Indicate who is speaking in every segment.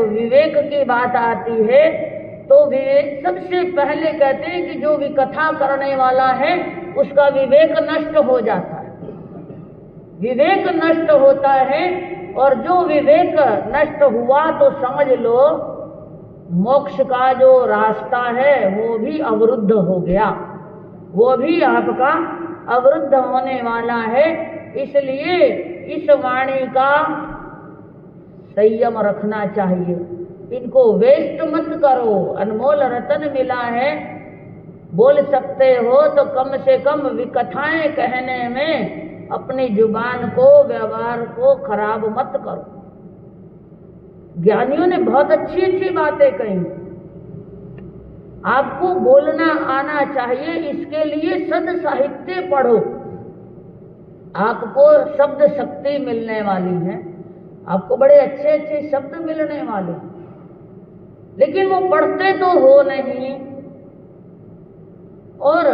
Speaker 1: विवेक की बात आती है तो विवेक सबसे पहले कहते हैं कि जो विकथा करने वाला है उसका विवेक नष्ट हो जाता है, विवेक नष्ट होता है। और जो विवेक नष्ट हुआ तो समझ लो मोक्ष का जो रास्ता है वो भी अवरुद्ध हो गया, वो भी आपका अवरुद्ध होने वाला है। इसलिए इस वाणी का संयम रखना चाहिए, इनको वेस्ट मत करो। अनमोल रतन मिला है, बोल सकते हो तो कम से कम विकथाएं कहने में अपनी जुबान को, व्यवहार को खराब मत करो। ज्ञानियों ने बहुत अच्छी अच्छी बातें कही, आपको बोलना आना चाहिए। इसके लिए सद साहित्य पढ़ो, आपको शब्द शक्ति मिलने वाली है, आपको बड़े अच्छे अच्छे शब्द मिलने वाले, लेकिन वो पढ़ते तो हो नहीं और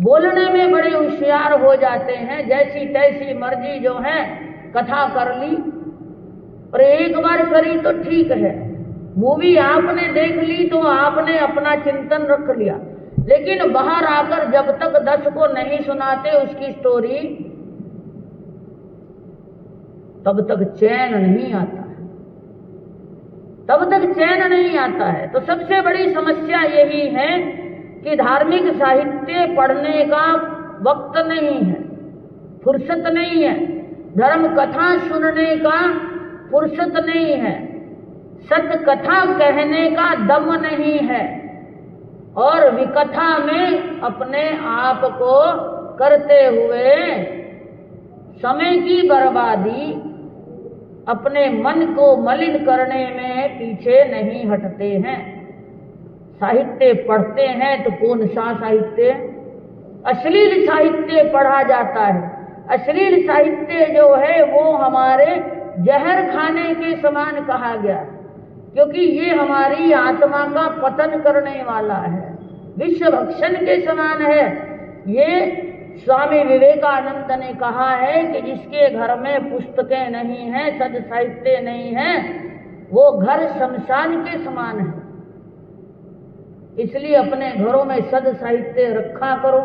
Speaker 1: बोलने में बड़े होशियार हो जाते हैं। जैसी तैसी मर्जी जो है कथा कर ली, और एक बार करी तो ठीक है, मूवी आपने देख ली तो आपने अपना चिंतन रख लिया, लेकिन बाहर आकर जब तक 10 को नहीं सुनाते उसकी स्टोरी, तब तक चैन नहीं आता है, तब तक चैन नहीं आता है। तो सबसे बड़ी समस्या यही है कि धार्मिक साहित्य पढ़ने का वक्त नहीं है, फुर्सत नहीं है, धर्म कथा सुनने का फुर्सत नहीं है, सत्य कथा कहने का दम नहीं है, और विकथा में अपने आप को करते हुए समय की बर्बादी, अपने मन को मलिन करने में पीछे नहीं हटते हैं। साहित्य पढ़ते हैं तो कौन सा साहित्य? अश्लील साहित्य पढ़ा जाता है। अश्लील साहित्य जो है वो हमारे जहर खाने के समान कहा गया, क्योंकि ये हमारी आत्मा का पतन करने वाला है, विश्व भक्षण के समान है। ये स्वामी विवेकानंद ने कहा है कि जिसके घर में पुस्तकें नहीं हैं, सद साहित्य नहीं है, वो घर शमशान के समान है। इसलिए अपने घरों में सद साहित्य रखा करो,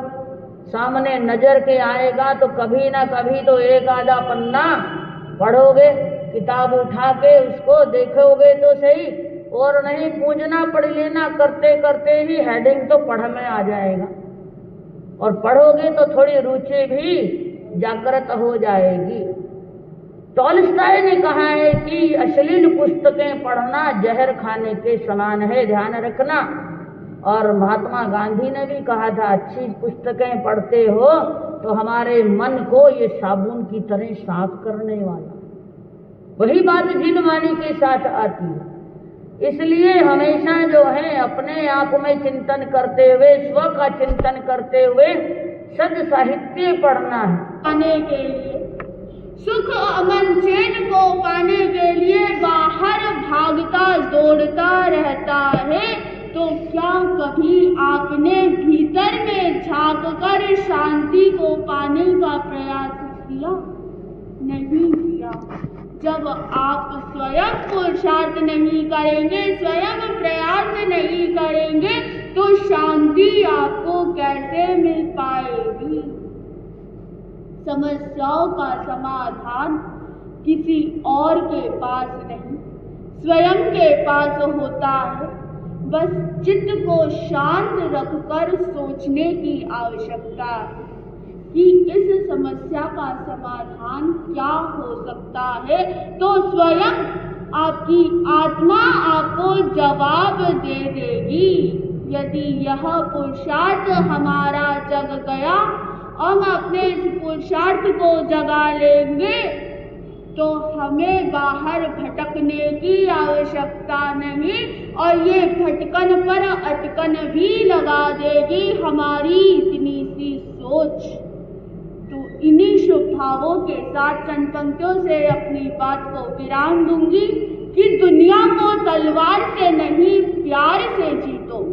Speaker 1: सामने नजर के आएगा तो कभी ना कभी तो एक आधा पन्ना पढ़ोगे, किताब उठा के उसको देखोगे तो सही, और नहीं पूजना पढ़ लेना, करते करते ही हेडिंग तो पढ़ में आ जाएगा, और पढ़ोगे तो थोड़ी रुचि भी जागृत हो जाएगी। टॉलस्टॉय ने कहा है कि अश्लील पुस्तकें पढ़ना जहर खाने के समान है, ध्यान रखना। और महात्मा गांधी ने भी कहा था, अच्छी पुस्तकें पढ़ते हो तो हमारे मन को ये साबुन की तरह साफ करने वाला। वही बात जिन वाणी के साथ आती है। इसलिए हमेशा जो है अपने आप में चिंतन करते हुए, स्व का चिंतन करते हुए सद साहित्य पढ़ना है।
Speaker 2: पाने के लिए, सुख अमन चैन को पाने के लिए बाहर भागता दौड़ता रहता है, तो क्या कभी आपने भीतर में झांक कर शांति को पाने का प्रयास किया? नहीं किया। जब आप स्वयं पुरुषार्थ नहीं करेंगे, स्वयं प्रयास नहीं करेंगे, तो शांति आपको कैसे मिल पाएगी? समस्याओं का समाधान किसी और के पास नहीं, स्वयं के पास होता है। बस चित्त को शांत रखकर सोचने की आवश्यकता है कि इस समस्या का समाधान क्या हो सकता है, तो स्वयं आपकी आत्मा आपको जवाब दे देगी। यदि यह पुरुषार्थ हमारा जग गया, हम अपने इस पुरुषार्थ को जगा लेंगे, तो हमें बाहर भटकने की आवश्यकता नहीं, और ये भटकन पर अटकन भी लगा देगी हमारी इतनी सी सोच। तो इन्हीं शुभ भावों के साथ चंद पंक्तियों से अपनी बात को विराम दूंगी कि दुनिया को तलवार से नहीं प्यार से जीतो,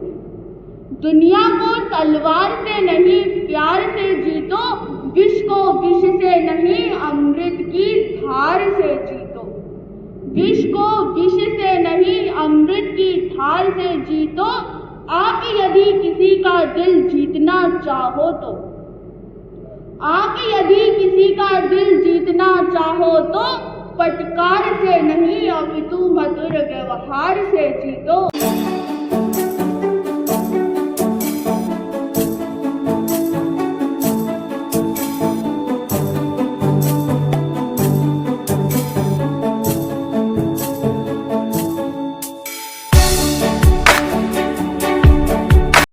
Speaker 2: दुनिया को तलवार से नहीं प्यार से जीतो, विष को विष से नहीं अमृत की धार से जीतो, विष को विष से हार से जीतो। आप यदि किसी का दिल जीतना चाहो तो, आप यदि किसी का दिल जीतना चाहो तो फटकार से नहीं अपितु मधुर व्यवहार से जीतो।